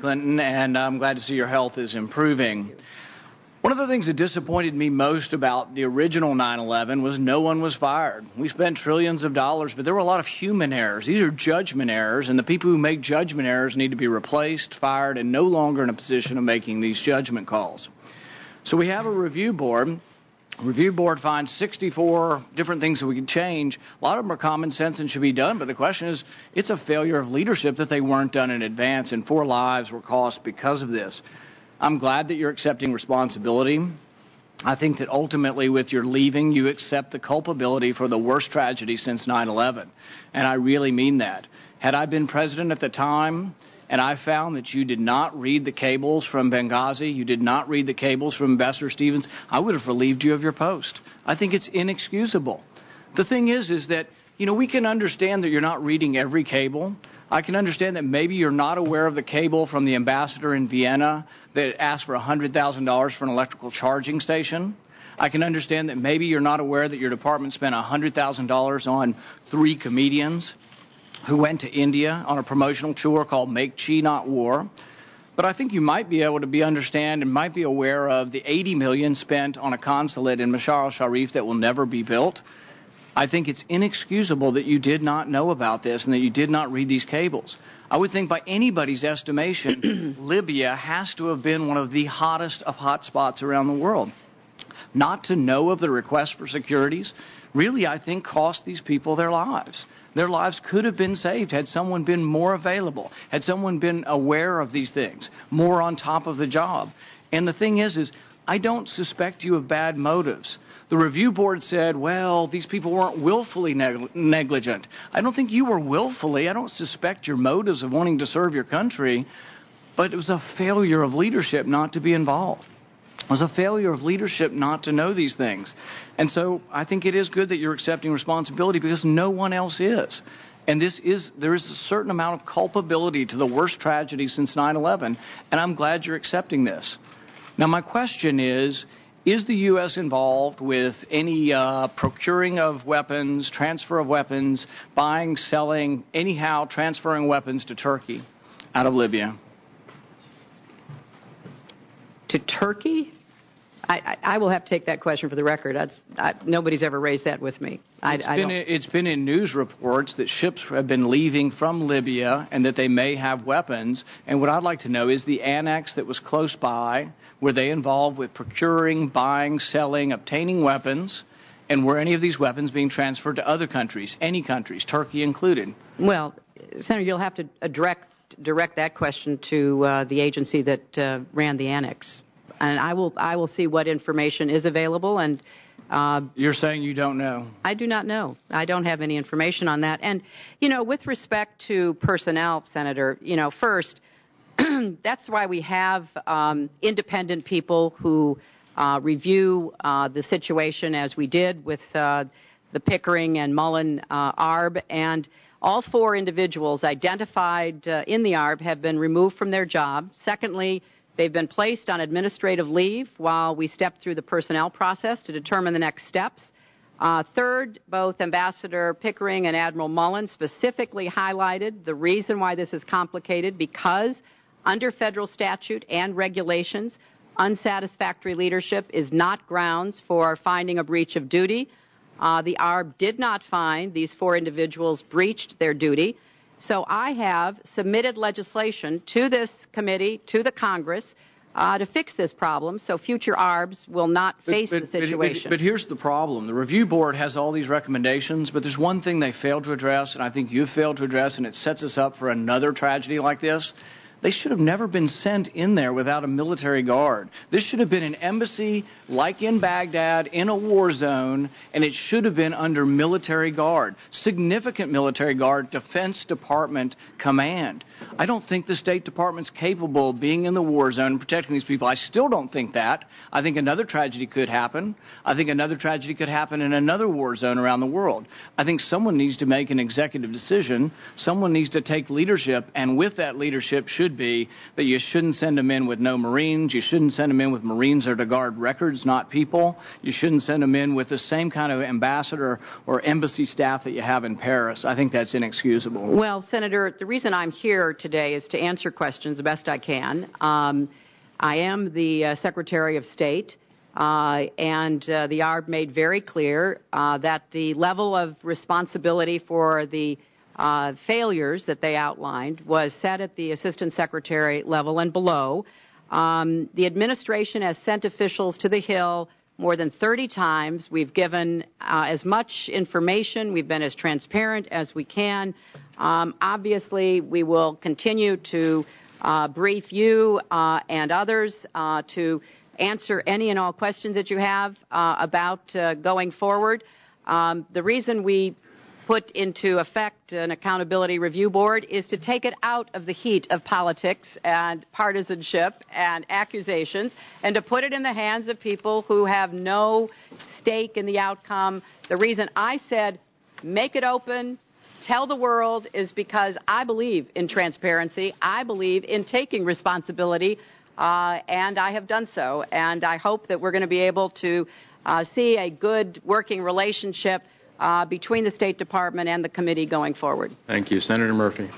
Clinton, and I'm glad to see your health is improving. One of the things that disappointed me most about the original 9/11 was no one was fired. We spent trillions of dollars, but there were a lot of human errors. These are judgment errors, and the people who make judgment errors need to be replaced, fired, and no longer in a position of making these judgment calls. So we have a review board. Review board finds 64 different things that we can change. A lot of them are common sense and should be done, but the question is, it's a failure of leadership that they weren't done in advance, and 4 lives were cost because of this. I'm glad that you're accepting responsibility. I think that ultimately with your leaving, you accept the culpability for the worst tragedy since 9/11, and I really mean that. Had I been president at the time, and I found that you did not read the cables from Benghazi, you did not read the cables from Ambassador Stevens, I would have relieved you of your post. I think it's inexcusable. The thing is that, we can understand that you're not reading every cable. I can understand that maybe you're not aware of the cable from the ambassador in Vienna that asked for $100,000 for an electrical charging station. I can understand that maybe you're not aware that your department spent $100,000 on 3 comedians who went to India on a promotional tour called Make Chi Not War. But I think you might be able to understand and might be aware of the $80 million spent on a consulate in Mashar al-Sharif that will never be built. I think it's inexcusable that you did not know about this and that you did not read these cables. I would think by anybody's estimation, Libya has to have been one of the hottest of hot spots around the world. Not to know of the request for securities really, I think, cost these people their lives. Their lives could have been saved had someone been more available, had someone been aware of these things, more on top of the job. And the thing is I don't suspect you of bad motives. The review board said, well, these people weren't willfully negligent. I don't think you were willfully. I don't suspect your motives of wanting to serve your country, but it was a failure of leadership not to be involved. It was a failure of leadership not to know these things. And so I think it is good that you're accepting responsibility because no one else is. And there is a certain amount of culpability to the worst tragedy since 9/11, and I'm glad you're accepting this. Now, my question is the U.S. involved with any procuring of weapons, transfer of weapons, buying, selling, anyhow transferring weapons to Turkey out of Libya? To Turkey? I will have to take that question for the record. Nobody's ever raised that with me. It's been in news reports that ships have been leaving from Libya and that they may have weapons. And what I'd like to know is the annex that was close by, were they involved with procuring, buying, selling, obtaining weapons? And were any of these weapons being transferred to other countries, any countries, Turkey included? Well, Senator, you'll have to direct that question to the agency that ran the annex. And I will see what information is available. And you're saying you don't know? I do not know. I don't have any information on that. And, with respect to personnel, Senator, first, that's why we have independent people who review the situation as we did with the Pickering and Mullen ARB. And all 4 individuals identified in the ARB have been removed from their job. Secondly, they've been placed on administrative leave while we step through the personnel process to determine the next steps. Third, both Ambassador Pickering and Admiral Mullen specifically highlighted the reason why this is complicated because under federal statute and regulations, unsatisfactory leadership is not grounds for finding a breach of duty. The ARB did not find these 4 individuals breached their duty. So I have submitted legislation to this committee, to the Congress, to fix this problem so future ARBs will not face the situation. But here's the problem. The review board has all these recommendations, but there's one thing they failed to address, and I think you've failed to address, and it sets us up for another tragedy like this. They should have never been sent in there without a military guard. This should have been an embassy like in Baghdad in a war zone, and it should have been under military guard, significant military guard, Defense Department command. I don't think the State Department's capable of being in the war zone and protecting these people. I still don't think that. I think another tragedy could happen. I think another tragedy could happen in another war zone around the world. I think someone needs to make an executive decision. Someone needs to take leadership, and with that leadership should should be that you shouldn't send them in with no Marines. You shouldn't send them in with Marines that are to guard records, not people. You shouldn't send them in with the same kind of ambassador or embassy staff that you have in Paris. I think that's inexcusable. Well, Senator, the reason I'm here today is to answer questions the best I can. I am the Secretary of State, and the ARB made very clear that the level of responsibility for the failures that they outlined was set at the Assistant Secretary level and below. The administration has sent officials to the Hill more than 30 times. We've given as much information. We've been as transparent as we can. Obviously, we will continue to brief you and others to answer any and all questions that you have about going forward. The reason we put into effect an accountability review board is to take it out of the heat of politics and partisanship and accusations and to put it in the hands of people who have no stake in the outcome. The reason I said make it open, tell the world, is because I believe in transparency. I believe in taking responsibility, and I have done so. And I hope that we're going to be able to see a good working relationship between the State Department and the committee going forward. Thank you. Senator Murphy.